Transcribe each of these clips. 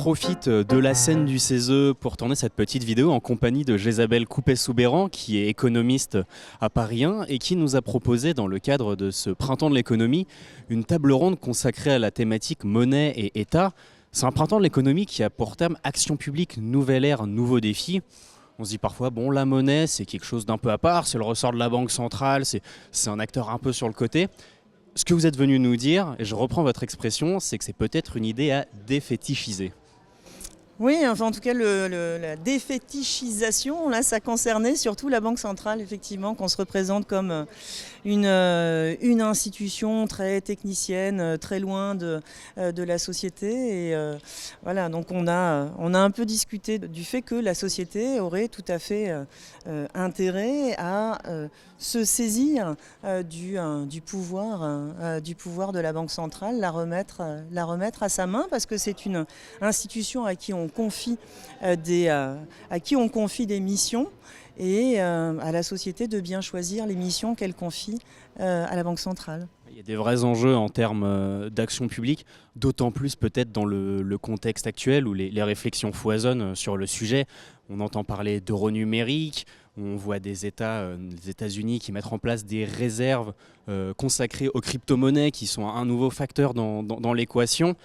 profite de la scène du CESE pour tourner cette petite vidéo en compagnie de Jésabel Coupet-Soubeyran, qui est économiste à Paris 1 et qui nous a proposé, dans le cadre de ce printemps de l'économie, une table ronde consacrée à la thématique monnaie et État. C'est un printemps de l'économie qui a pour terme action publique, nouvelle ère, nouveaux défis. On se dit parfois, bon, la monnaie, c'est quelque chose d'un peu à part, c'est le ressort de la banque centrale, c'est un acteur un peu sur le côté. Ce que vous êtes venu nous dire, et je reprends votre expression, c'est que c'est peut-être une idée à défétichiser. Oui, enfin en tout cas la défétichisation, là ça concernait surtout la Banque centrale, effectivement, qu'on se représente comme une institution très technicienne, très loin de la société. Et voilà, donc on a un peu discuté du fait que la société aurait tout à fait intérêt à se saisir du pouvoir de la Banque centrale, la remettre à sa main, parce que c'est une institution à qui on confie des missions, et à la société de bien choisir les missions qu'elle confie à la Banque centrale. Il y a des vrais enjeux en termes d'action publique, d'autant plus peut-être dans le contexte actuel où les réflexions foisonnent sur le sujet. On entend parler d'euro numérique, on voit des États, les États-Unis qui mettent en place des réserves consacrées aux crypto-monnaies qui sont un nouveau facteur dans l'équation.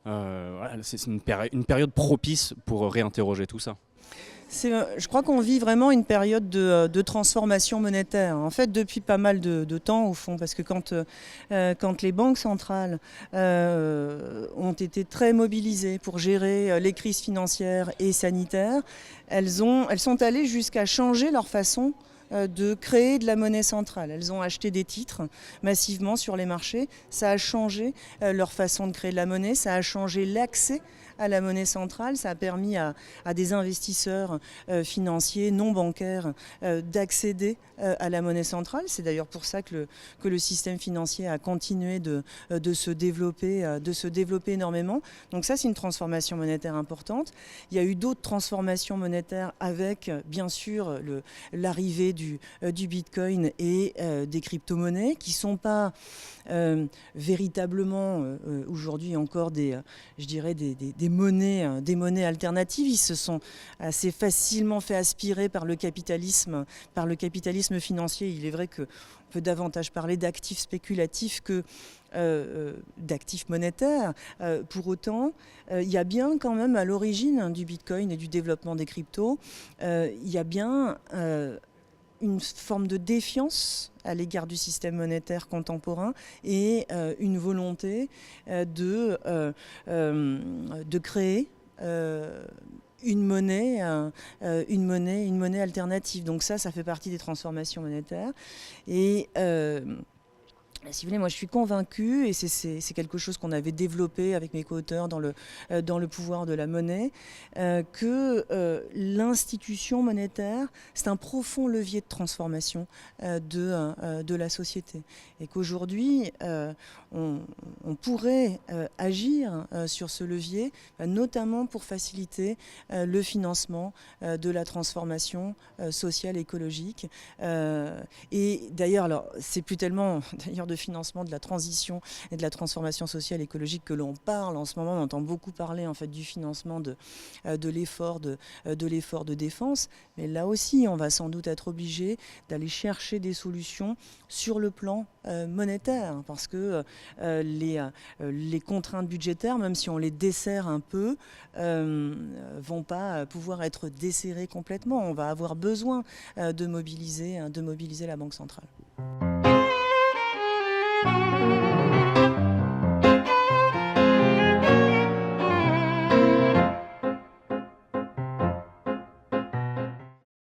Voilà, c'est une période propice pour réinterroger tout ça. Je crois qu'on vit vraiment une période de transformation monétaire, en fait, depuis pas mal de temps au fond, parce que quand les banques centrales ont été très mobilisées pour gérer les crises financières et sanitaires, elles sont allées jusqu'à changer leur façon de créer de la monnaie centrale. Elles ont acheté des titres massivement sur les marchés. Ça a changé leur façon de créer de la monnaie, ça a changé l'accès à la monnaie centrale, ça a permis à des investisseurs financiers non bancaires d'accéder à la monnaie centrale. C'est d'ailleurs pour ça que le système financier a continué de se développer énormément. Donc ça, c'est une transformation monétaire importante. Il y a eu d'autres transformations monétaires avec, bien sûr, l'arrivée du Bitcoin et des crypto-monnaies qui ne sont pas véritablement aujourd'hui encore des monnaies alternatives. Ils se sont assez facilement fait aspirer par le capitalisme financier. Il est vrai qu'on peut davantage parler d'actifs spéculatifs que d'actifs monétaires. Pour autant, il y a bien quand même à l'origine du Bitcoin et du développement des cryptos, il y a bien une forme de défiance à l'égard du système monétaire contemporain et une volonté de créer une monnaie alternative. Donc ça fait partie des transformations monétaires. Et si vous voulez, moi je suis convaincue, et c'est quelque chose qu'on avait développé avec mes co-auteurs dans le pouvoir de la monnaie, que l'institution monétaire, c'est un profond levier de transformation de la société. Et qu'aujourd'hui, on pourrait agir sur ce levier, notamment pour faciliter le financement de la transformation sociale et écologique. Et d'ailleurs, alors c'est plus tellement de financement de la transition et de la transformation sociale et écologique que l'on parle en ce moment. On entend beaucoup parler en fait du financement de l'effort de défense, mais là aussi on va sans doute être obligé d'aller chercher des solutions sur le plan monétaire, parce que les contraintes budgétaires, même si on les desserre un peu, vont pas pouvoir être desserrées complètement. On va avoir besoin de mobiliser la Banque centrale.